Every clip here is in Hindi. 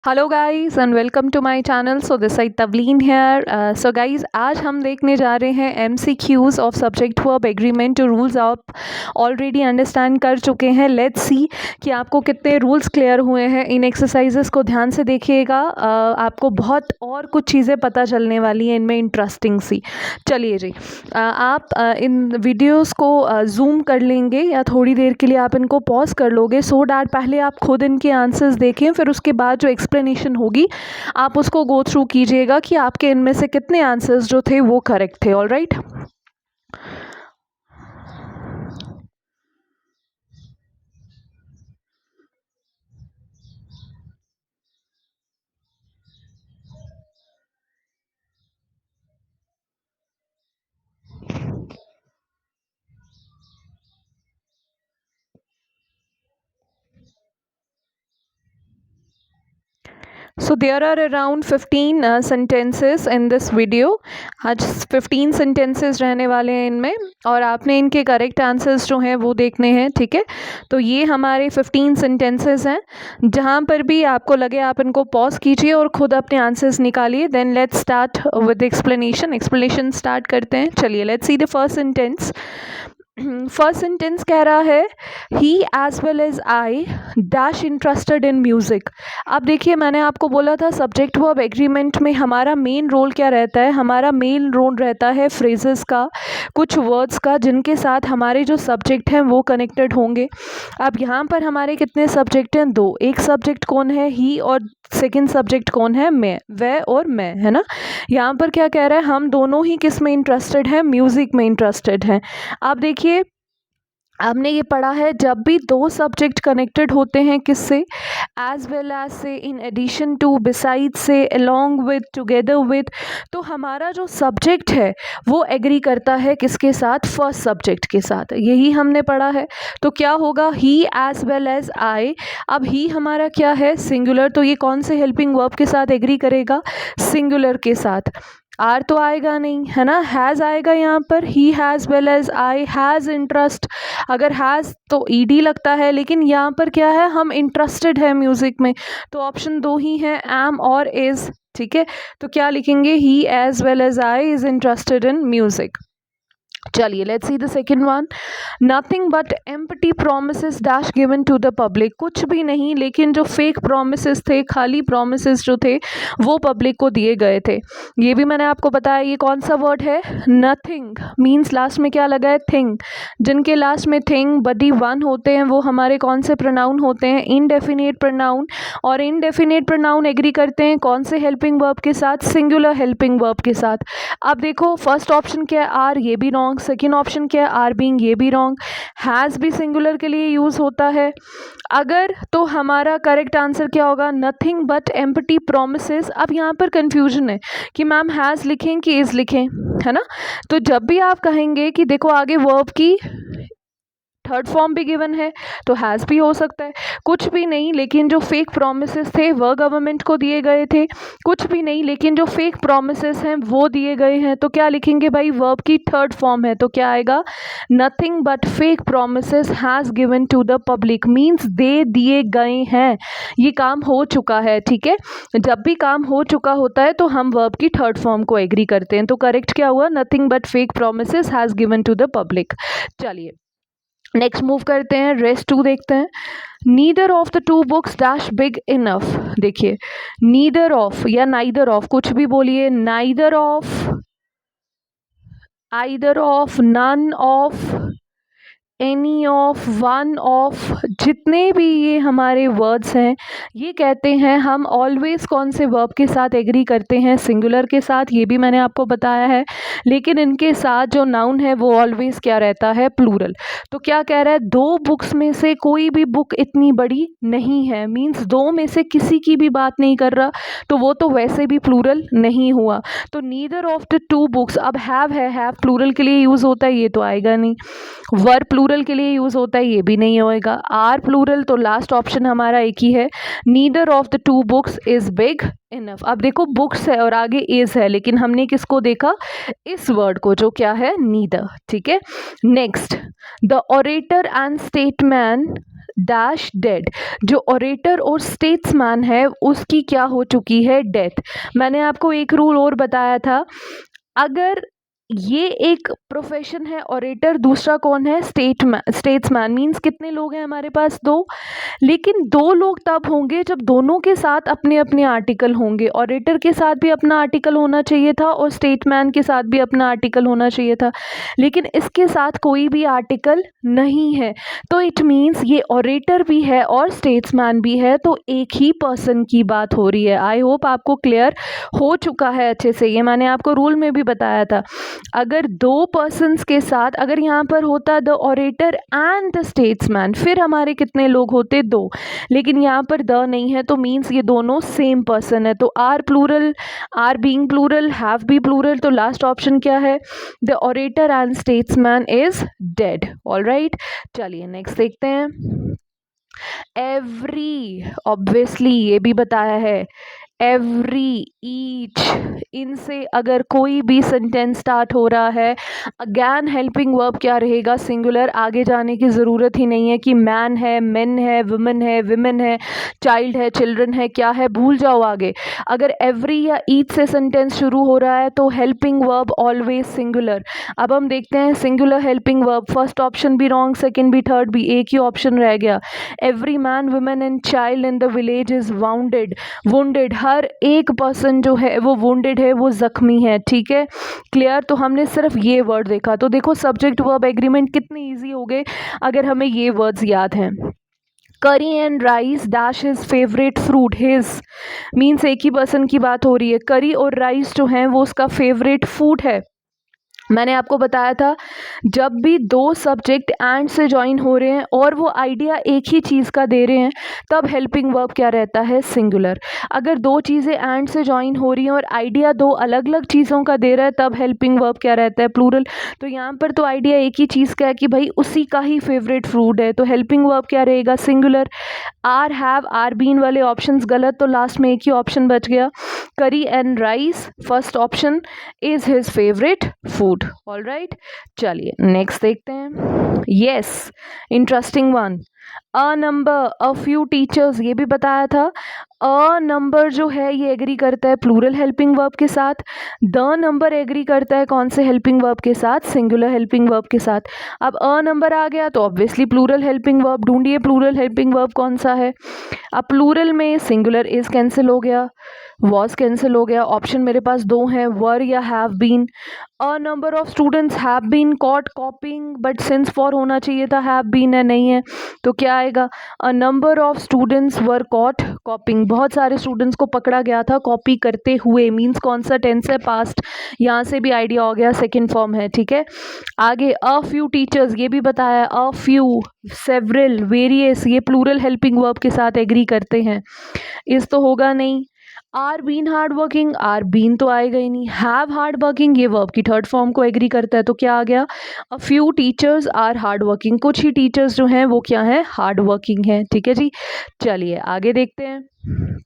Hello guys and welcome to my channel. So this side Tavleen here. So guys आज हम देखने जा रहे हैं MCQs of subject verb agreement two rules आप ऑलरेडी अंडरस्टैंड कर चुके हैं। लेट्स सी कि आपको कितने रूल्स क्लियर हुए हैं। इन एक्सरसाइजेस को ध्यान से देखिएगा, आपको बहुत और कुछ चीज़ें पता चलने वाली हैं इनमें इंटरेस्टिंग सी। चलिए जी, आप इन वीडियोस को जूम कर लेंगे या थोड़ी देर के लिए आप इनको पॉज कर लोगे सो डैट पहले आप खुद इनके आंसर्स देखें, फिर उसके बाद जो एक्सप्लेनेशन होगी आप उसको गो थ्रू कीजिएगा कि आपके इनमें से कितने आंसर्स जो थे वो करेक्ट थे। Alright, so there are around 15 sentences in this video। आज 15 sentences रहने वाले हैं इनमें और आपने इनके करेक्ट आंसर्स जो हैं वो देखने हैं। ठीक है, तो ये हमारे 15 sentences हैं। जहाँ पर भी आपको लगे आप इनको पॉज कीजिए और खुद अपने आंसर्स निकालिए। Then let's start with explanation start करते हैं। चलिए let's see the first sentence. First sentence कह रहा है he as well as I dash interested in music. अब देखिए, मैंने आपको बोला था सब्जेक्ट वर्ब एग्रीमेंट में हमारा मेन रोल क्या रहता है। हमारा मेन रोल रहता है फ्रेजेस का, कुछ वर्ड्स का जिनके साथ हमारे जो सब्जेक्ट हैं वो कनेक्टेड होंगे। अब यहाँ पर हमारे कितने सब्जेक्ट हैं? दो। एक सब्जेक्ट कौन है? ही, और सेकंड सब्जेक्ट कौन है? मैं, वह और मैं, है ना। यहाँ पर क्या कह रहा है, हम दोनों ही किस में इंटरेस्टेड हैं? म्यूज़िक में इंटरेस्टेड हैं। आप देखिए, आपने ये पढ़ा है जब भी दो सब्जेक्ट कनेक्टेड होते हैं किससे? एज वेल एज से, इन एडिशन टू, बिसाइड से, अलोंग विद, टुगेदर विद, तो हमारा जो सब्जेक्ट है वो एग्री करता है किसके साथ? फर्स्ट सब्जेक्ट के साथ। यही हमने पढ़ा है। तो क्या होगा? ही एज वेल एज आई। अब ही हमारा क्या है? सिंगुलर, तो ये कौन से हेल्पिंग वर्ब के साथ एग्री करेगा? सिंगुलर के साथ। आर तो आएगा नहीं, है ना, हैज़ आएगा यहाँ पर। He has well as I, has interest. अगर हैज़ तो ईडी लगता है, लेकिन यहाँ पर क्या है, हम इंटरेस्टेड है म्यूज़िक में, तो ऑप्शन दो ही है, एम और इज़। ठीक है, तो क्या लिखेंगे? He as well as I is interested in music. चलिए let's see the second one. Nothing but empty promises dash given to the public. कुछ भी नहीं, लेकिन जो फेक प्रोमिसेस थे, खाली प्रोमिसेस जो थे वो पब्लिक को दिए गए थे। ये भी मैंने आपको बताया। ये कौन सा वर्ड है? नथिंग मीन्स लास्ट में क्या लगा है? थिंग। जिनके लास्ट में थिंग बडी वन होते हैं वो हमारे कौन से प्रोनाउन होते हैं? Indefinite pronoun. और इनडेफिनेट प्रोनाउन एग्री करते हैं कौन से हेल्पिंग वर्ब के साथ? सिंगुलर हेल्पिंग वर्ब के साथ। अब देखो, फर्स्ट ऑप्शन क्या है? आर, ये भी रॉन्ग। सेकेंड ऑप्शन क्या है? आर बीइंग, ये भी रॉन्ग। हैज़ भी सिंगुलर के लिए यूज़ होता है अगर, तो हमारा करेक्ट आंसर क्या होगा? Nothing but empty promises. अब यहाँ पर कंफ्यूजन है कि मैम हैज़ लिखें कि इज़ लिखें, है ना। तो जब भी आप कहेंगे कि देखो आगे वर्ब की थर्ड फॉर्म भी गिवन है तो हैज़ भी हो सकता है। कुछ भी नहीं, लेकिन जो फेक प्रोमिसेस थे वह गवर्नमेंट को दिए गए थे। कुछ भी नहीं, लेकिन जो फेक प्रोमिसेस हैं वो दिए गए हैं, तो क्या लिखेंगे भाई? वर्ब की थर्ड फॉर्म है, तो क्या आएगा? Nothing but fake promises has given to the public, means दे दिए गए हैं, ये काम हो चुका है। ठीक है, जब भी काम हो चुका होता है तो हम वर्ब की थर्ड फॉर्म को एग्री करते हैं। तो करेक्ट क्या हुआ? Nothing but fake promises has given to the public. चलिए नेक्स्ट मूव करते हैं, रेस्ट टू देखते हैं। Neither of the two books dash big enough. देखिए, नीदर ऑफ या नाइदर ऑफ, कुछ भी बोलिए। Neither of, either of, none of, any of, one of, जितने भी ये हमारे वर्ड्स हैं ये कहते हैं हम ऑलवेज कौन से वर्ब के साथ एग्री करते हैं? सिंगुलर के साथ। ये भी मैंने आपको बताया है। लेकिन इनके साथ जो नाउन है वो ऑलवेज क्या रहता है? प्लूरल। तो क्या कह रहा है? दो बुक्स में से कोई भी बुक इतनी बड़ी नहीं है, मीन्स दो में से किसी की भी बात नहीं कर रहा, तो वो तो वैसे भी प्लूरल नहीं हुआ। तो neither of the two books, अब हैव है, हैव प्लूरल के लिए यूज़ होता है, ये तो आएगा नहीं। वर प्लूरल के लिए यूज़ होता है, ये भी नहीं होएगा। आर प्लूरल, तो लास्ट ऑप्शन हमारा एक ही है, neither of the two books is big enough. अब देखो, बुक्स है और आगे इज है, लेकिन हमने किसको देखा? इस वर्ड को, जो क्या है? नीदर। ठीक है, next, the orator and statesman dash dead. जो ऑरेटर और स्टेट्समैन है उसकी क्या हो चुकी है, डेथ। मैंने आपको एक रूल और बताया था, अगर ये एक प्रोफेशन है ऑरेटर, दूसरा कौन है, स्टेट्समैन, मीन्स कितने लोग हैं हमारे पास, दो। लेकिन दो लोग तब होंगे जब दोनों के साथ अपने अपने आर्टिकल होंगे। ऑरेटर के साथ भी अपना आर्टिकल होना चाहिए था और स्टेटमैन के साथ भी अपना आर्टिकल होना चाहिए था, लेकिन इसके साथ कोई भी आर्टिकल नहीं है। तो इट मीन्स ये ऑरेटर भी है और स्टेट्समैन भी है, तो एक ही पर्सन की बात हो रही है। आई होप आपको क्लियर हो चुका है अच्छे से। ये मैंने आपको रूल में भी बताया था, अगर दो पर्सन्स के साथ, अगर यहाँ पर होता the orator and the statesman, फिर हमारे कितने लोग होते, दो। लेकिन यहाँ पर द नहीं है, तो मीन्स ये दोनों सेम पर्सन है। तो are plural, are being plural, have be plural, तो लास्ट ऑप्शन क्या है, the orator and statesman is dead. Alright, चलिए नेक्स्ट देखते हैं। एवरी, ऑब्वियसली ये भी बताया है, एवरी, ईच, इनसे अगर कोई भी सेंटेंस स्टार्ट हो रहा है, अगेन हेल्पिंग वर्ब क्या रहेगा, सिंगुलर। आगे जाने की ज़रूरत ही नहीं है कि मैन है, मेन है, वुमेन है, विमेन है, चाइल्ड है, चिल्ड्रन है, क्या है, भूल जाओ आगे। अगर एवरी या ईच से सेंटेंस शुरू हो रहा है तो हेल्पिंग वर्ब ऑलवेज सिंगुलर। अब हम देखते हैं singular helping verb, first option भी रॉन्ग, सेकेंड भी, थर्ड भी, एक ही ऑप्शन रह गया। Every man, women and child in the village is wounded, wounded, हर एक पर्सन जो है वो वुंडेड है, वो जख्मी है, ठीक है, क्लियर। तो हमने सिर्फ ये वर्ड देखा, तो देखो सब्जेक्ट वर्ब एग्रीमेंट कितने इजी हो गए अगर हमें ये वर्ड्स याद हैं। करी and rice dash his favourite fruit, his means एक ही पर्सन की बात हो रही है। करी और राइस जो हैं वो उसका फेवरेट फूड है। मैंने आपको बताया था जब भी दो सब्जेक्ट एंड से ज्वाइन हो रहे हैं और वो आइडिया एक ही चीज़ का दे रहे हैं, तब हेल्पिंग वर्ब क्या रहता है, सिंगुलर। अगर दो चीज़ें एंड से ज्वाइन हो रही हैं और आइडिया दो अलग अलग चीज़ों का दे रहा है, तब हेल्पिंग वर्ब क्या रहता है, प्लूरल। तो यहाँ पर तो आइडिया एक ही चीज़ का है कि भाई उसी का ही फेवरेट फ्रूट है, तो हेल्पिंग वर्ब क्या रहेगा, singular. Are, have, are been वाले ऑप्शंस गलत, तो लास्ट में एक ही ऑप्शन बच गया, करी and rice, first option is his favourite food. All right, चलिए नेक्स्ट देखते हैं। Yes, interesting one, a number, a few teachers, ये भी बताया था। अ नंबर जो है ये एग्री करता है प्लूरल हेल्पिंग वर्ब के साथ, द नंबर एग्री करता है कौन से हेल्पिंग वर्ब के साथ, सिंगुलर हेल्पिंग वर्ब के साथ। अब अ नंबर आ गया तो ऑब्वियसली प्लूरल हेल्पिंग वर्ब, ढूंढिए प्लूरल हेल्पिंग वर्ब कौन सा है। अब प्लूरल में सिंगुलर इज कैंसिल हो गया, वॉज कैंसिल हो गया, ऑप्शन मेरे पास दो हैं, वर या have been. A number of students have been caught copying, but since for होना चाहिए था, हैव बीन है, नहीं है, तो क्या आएगा, अ number of students were caught कॉपिंग, बहुत सारे स्टूडेंट्स को पकड़ा गया था कॉपी करते हुए, मीन्स कौन सा टेंस है, पास्ट, यहाँ से भी आइडिया हो गया, सेकेंड फॉर्म है, ठीक है। आगे अ फ्यू टीचर्स, ये भी बताया, अ फ्यू, सेवरल, वेरियस, ये प्लूरल हेल्पिंग वर्ब के साथ एग्री करते हैं, इस तो होगा नहीं। Are been hard working, are been तो आएगा ही नहीं। हैव हार्ड वर्किंग, ये वर्ब की थर्ड फॉर्म को एग्री करता है, तो क्या आ गया, a few teachers are hard working, कुछ ही टीचर्स जो हैं वो क्या हैं, हार्ड वर्किंग हैं, ठीक है जी। चलिए आगे देखते हैं।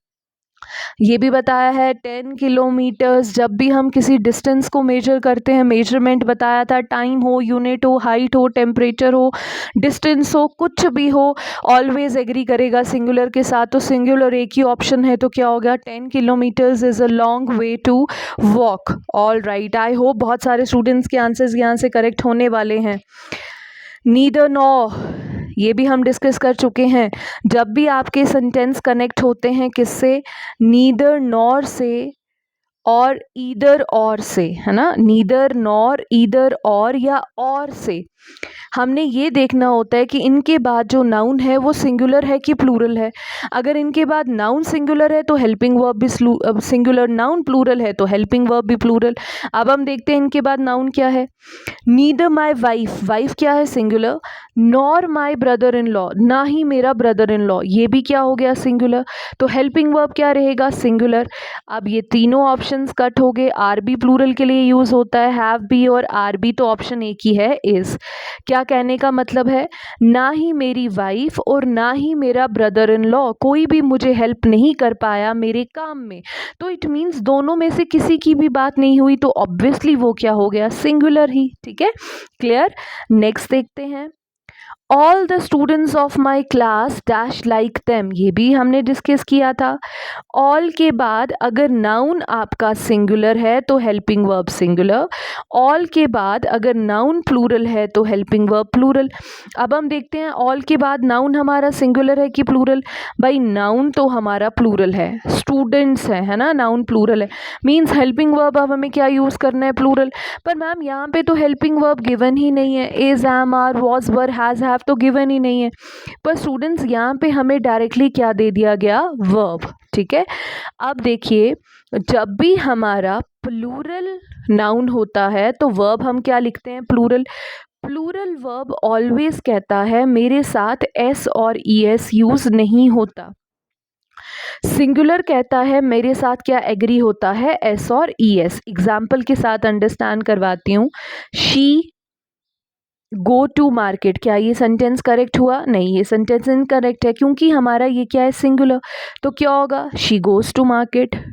ये भी बताया है 10 किलोमीटर्स, जब भी हम किसी डिस्टेंस को मेजर करते हैं, मेजरमेंट बताया था, टाइम हो, यूनिट हो, हाइट हो, टेम्परेचर हो, डिस्टेंस हो, कुछ भी हो, ऑलवेज एग्री करेगा सिंगुलर के साथ। तो सिंगुलर एक ही ऑप्शन है, तो क्या हो गया, 10 kilometres is a long way to walk. All right, I hope बहुत सारे स्टूडेंट्स के आंसर्स यहाँ से करेक्ट होने वाले हैं। नीदर नॉ, ये भी हम डिस्कस कर चुके हैं, जब भी आपके सेंटेंस कनेक्ट होते हैं किससे, नीदर नॉर से और ईदर और से, है ना, नीदर नॉर, ईदर और या और से, हमने ये देखना होता है कि इनके बाद जो नाउन है वो सिंगुलर है कि प्लूरल है। अगर इनके बाद नाउन सिंगुलर है तो हेल्पिंग वर्ब भी सिंगुलर, नाउन प्लूरल है तो हेल्पिंग वर्ब भी प्लूरल। अब हम देखते हैं इनके बाद नाउन क्या है। नीदर माई वाइफ, वाइफ क्या है, singular. Nor my brother in law, ना ही मेरा ब्रदर इन लॉ, ये भी क्या हो गया, सिंगुलर। तो हेल्पिंग वर्ब क्या रहेगा, सिंगुलर। अब ये तीनों ऑप्शंस कट हो गए, आर बी प्लूरल के लिए यूज होता है, हैव बी और आर बी तो ऑप्शन एक ही है, इज। क्या कहने का मतलब है, ना ही मेरी वाइफ और ना ही मेरा ब्रदर इन लॉ, कोई भी मुझे हेल्प नहीं कर पाया मेरे काम में, तो इट मीन्स दोनों में से किसी की भी बात नहीं हुई, तो ऑब्वियसली वो क्या हो गया, सिंगुलर ही, ठीक है, क्लियर। नेक्स्ट देखते हैं, all the students of my class dash like them, ये भी हमने डिस्कस किया था। ऑल के बाद अगर नाउन आपका सिंगुलर है तो हेल्पिंग वर्ब सिंगुलर, ऑल के बाद अगर नाउन प्लूरल है तो हेल्पिंग वर्ब प्लूरल। अब हम देखते हैं ऑल के बाद नाउन हमारा सिंगुलर है कि प्लूरल। भाई नाउन तो हमारा प्लूरल है, स्टूडेंट्स है ना, नाउन प्लूरल है, मीन्स हेल्पिंग वर्ब अब हमें क्या यूज़ करना है, प्लूरल। पर मैम यहाँ पे तो हेल्पिंग वर्ब गिवन ही नहीं है, is, am, are, was, were, has, have तो गिवन ही नहीं है। पर स्टूडेंट्स यहाँ पे हमें डायरेक्टली क्या दे दिया गया, वर्ब। ठीक है, अब देखिए जब भी हमारा प्लूरल नाउन होता है तो वर्ब हम क्या लिखते हैं, प्लूरल। प्लूरल वर्ब ऑलवेज कहता है मेरे साथ एस और ई एस यूज नहीं होता। सिंगुलर कहता है मेरे साथ क्या एग्री होता है, एस और ई एस। एग्जाम्पल के साथ अंडरस्टैंड करवाती हूँ। शी गो टू मार्केट, क्या ये सेंटेंस करेक्ट हुआ, नहीं, ये सेंटेंस इनकरेक्ट है क्योंकि हमारा ये क्या है, सिंगुलर। तो क्या होगा, she goes to market.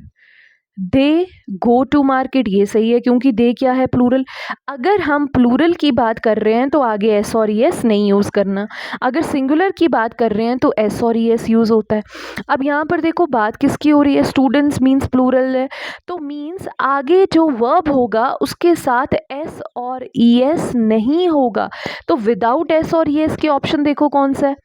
They go to market, ये सही है क्योंकि दे क्या है, प्लूरल। अगर हम प्लूरल की बात कर रहे हैं तो आगे एस और ई एस नहीं यूज़ करना। अगर सिंगुलर की बात कर रहे हैं तो एस और ई एस यूज़ होता है। अब यहाँ पर देखो बात किसकी हो रही है, स्टूडेंट्स मीन्स प्लूरल है, तो मीन्स आगे जो वर्ब होगा उसके साथ एस और ई एस नहीं होगा। तो विदाउट एस और ई एस के ऑप्शन देखो कौन सा है,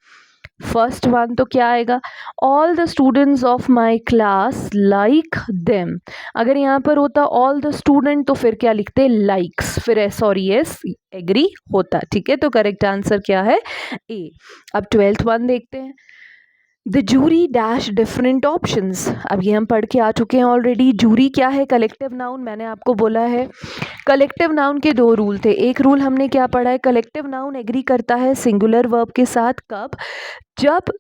फर्स्ट वन। तो क्या आएगा, all the students of my class like them. अगर यहाँ पर होता ऑल द स्टूडेंट तो फिर क्या लिखते, लाइक्स, फिर एस और ई एस एग्री होता। ठीक है, तो करेक्ट आंसर क्या है, ए। अब 12th वन देखते हैं। The jury dash different options, अब ये हम पढ़ के आ चुके हैं ऑलरेडी। जूरी क्या है, कलेक्टिव नाउन, मैंने आपको बोला है कलेक्टिव नाउन के दो रूल थे। एक रूल हमने क्या पढ़ा है, कलेक्टिव नाउन एग्री करता है सिंगुलर वर्ब के साथ कब, जब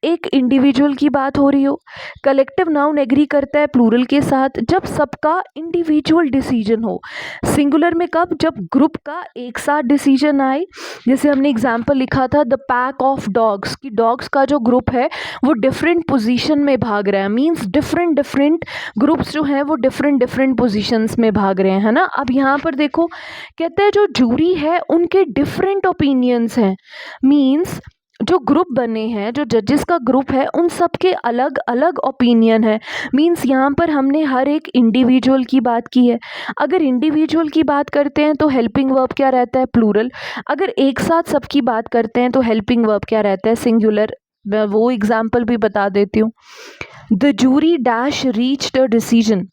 एक इंडिविजुअल की बात हो रही हो। कलेक्टिव नाउन एग्री करता है प्लूरल के साथ जब सबका इंडिविजुअल डिसीजन हो। सिंगुलर में कब, जब ग्रुप का एक साथ डिसीजन आए। जैसे हमने एग्जाम्पल लिखा था द पैक ऑफ डॉग्स, कि डॉग्स का जो ग्रुप है वो डिफरेंट पोजीशन में भाग रहा है, मींस डिफरेंट डिफरेंट ग्रुप्स जो हैं वो डिफरेंट डिफरेंट पोजीशंस में भाग रहे हैं, है ना। अब यहाँ पर देखो कहते हैं जो जूरी है उनके डिफरेंट ओपिनियंस हैं, मींस जो ग्रुप बने हैं, जो जजेस का ग्रुप है उन सब के अलग अलग ओपिनियन है। मींस यहाँ पर हमने हर एक इंडिविजुअल की बात की है। अगर इंडिविजुअल की बात करते हैं तो हेल्पिंग वर्ब क्या रहता है, प्लूरल। अगर एक साथ सबकी बात करते हैं तो हेल्पिंग वर्ब क्या रहता है, सिंगुलर। मैं वो एग्जाम्पल भी बता देती हूँ। The jury dash reached a decision,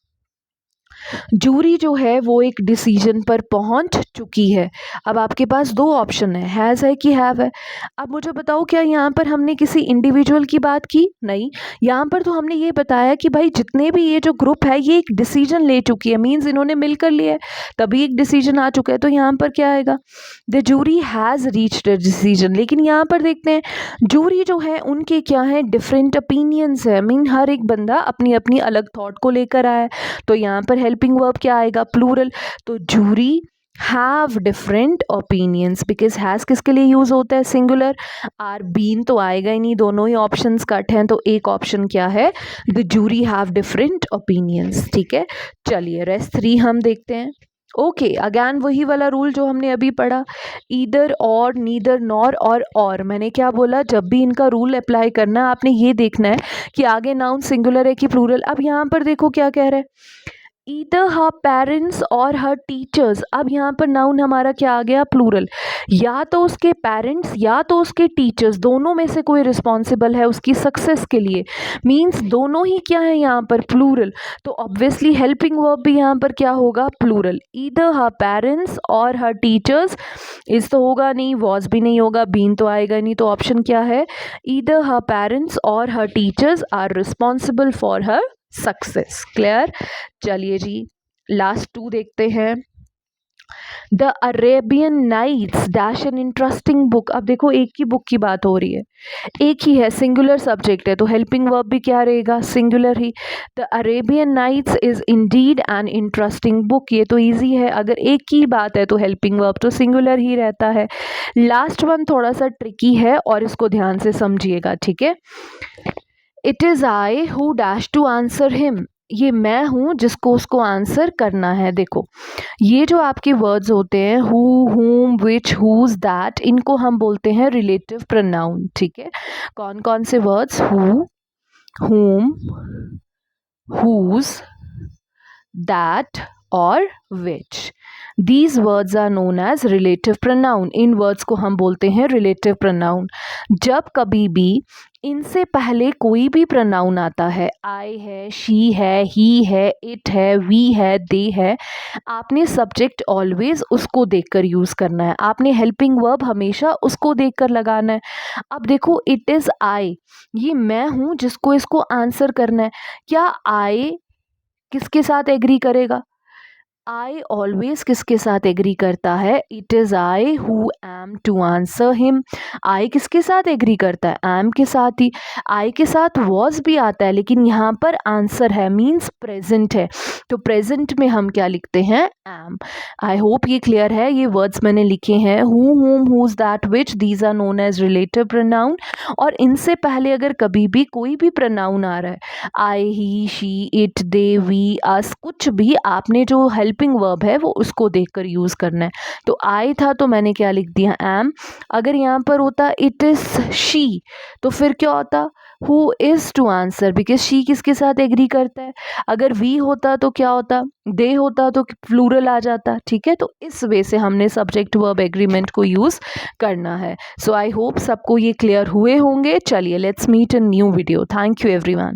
jury जो है वो एक डिसीजन पर पहुंच चुकी है। अब आपके पास दो ऑप्शन है, हैज़ है कि हैव है। अब मुझे बताओ क्या यहाँ पर हमने किसी इंडिविजुअल की बात की, नहीं। यहाँ पर तो हमने ये बताया कि भाई जितने भी ये जो ग्रुप है ये एक डिसीजन ले चुकी है, मीन्स इन्होंने मिलकर लिया है तभी एक डिसीजन आ चुका है। तो यहाँ पर क्या आएगा, the jury has reached a decision. लेकिन यहाँ पर देखते हैं जूरी जो है उनके क्या है, डिफरेंट ओपिनियंस है, मीन हर एक बंदा अपनी अपनी अलग थॉट को लेकर आया है। तो यहाँ पर हेल्पिंग वर्ब क्या आएगा, प्लूरल। तो jury have different opinions, because has किसके लिए यूज होता है, सिंगुलर। आर बीन तो आएगा ही नहीं, दोनों ही ऑप्शंस कट हैं, तो एक ऑप्शन क्या है, the jury have different opinions. ठीक है, चलिए रेस्ट 3 हम देखते हैं। ओके, अगैन वही वाला रूल जो हमने अभी पढ़ा, ईदर और, नीदर, नॉर और मैंने क्या बोला, जब भी इनका रूल अप्लाई करना है आपने ये देखना है कि आगे नाउन सिंगुलर है कि प्लूरल। अब यहाँ पर देखो क्या कह रहा है, either her parents or her teachers. अब यहाँ पर नाउन हमारा क्या आ गया, प्लूरल। या तो उसके पेरेंट्स या तो उसके टीचर्स, दोनों में से कोई रिस्पॉन्सिबल है उसकी सक्सेस के लिए, मीन्स दोनों ही क्या है यहाँ पर, प्लूरल। तो ऑब्वियसली हेल्पिंग वर्ब भी यहाँ पर क्या होगा, plural. Either her parents or her teachers, इस तो होगा नहीं, वॉज भी नहीं होगा, बीन तो आएगा नहीं, तो ऑप्शन क्या है, either her parents or her teachers are responsible for her success. Clear, चलिए जी लास्ट 2 देखते हैं। The Arabian nights dash an interesting book. अब देखो एक ही बुक की बात हो रही है, एक ही है, सिंगुलर सब्जेक्ट है, तो हेल्पिंग वर्ब भी क्या रहेगा, सिंगुलर ही। The Arabian Nights is indeed an interesting book, ये तो इजी है, अगर एक की बात है तो हेल्पिंग वर्ब तो सिंगुलर ही रहता है। लास्ट वन थोड़ा सा ट्रिकी है और इसको ध्यान से समझिएगा, ठीक है। It is I who dash to answer him, ये मैं हूँ जिसको उसको आंसर करना है। देखो ये जो आपके वर्ड्स होते हैं who, whom, which, whose, that, इनको हम बोलते हैं रिलेटिव प्रोनाउन। ठीक है, कौन कौन से words? Who, whom, whose, that और which। These words are known as relative pronoun। In words को हम बोलते हैं रिलेटिव प्रोनाउन। जब कभी भी इनसे पहले कोई भी प्रोनाउन आता है, आई है, शी है, ही है, इट है, वी है, दे है, आपने सब्जेक्ट ऑलवेज उसको देखकर यूज़ करना है। आपने हेल्पिंग वर्ब हमेशा उसको देखकर लगाना है। अब देखो इट इज़ आई, ये मैं हूँ जिसको इसको आंसर करना है। क्या आई किसके साथ एग्री करेगा? आई ऑलवेज किसके साथ एग्री करता है? It is I who am to answer him. I किसके साथ एग्री करता है? एम के साथ ही। आई के साथ वॉज भी आता है, लेकिन यहाँ पर आंसर है, मीन्स प्रेजेंट है, तो प्रेजेंट में हम क्या लिखते हैं? एम। आई होप ये क्लियर है। ये वर्ड्स मैंने लिखे हैं who, whom, whose, that, which, these are known as relative pronoun। और इनसे पहले अगर कभी भी कोई भी प्रोनाउन आ रहा है, आई, ही, शी, इट, दे, वी, अस, कुछ भी, आपने जो हेल्पिंग वर्ब है वो उसको देखकर यूज़ करना है। तो आई था तो मैंने क्या लिख दिया? एम। अगर यहाँ पर होता इट इज़ शी, तो फिर क्या होता? Who is to answer, because she किसके साथ एग्री करता है। अगर वी होता तो क्या होता? दे होता तो प्लूरल आ जाता। ठीक है, तो इस वे से हमने सब्जेक्ट वर्ब एग्रीमेंट को यूज़ करना है। सो आई होप सबको ये क्लियर हुए होंगे। चलिए let's meet in new video. Thank you everyone.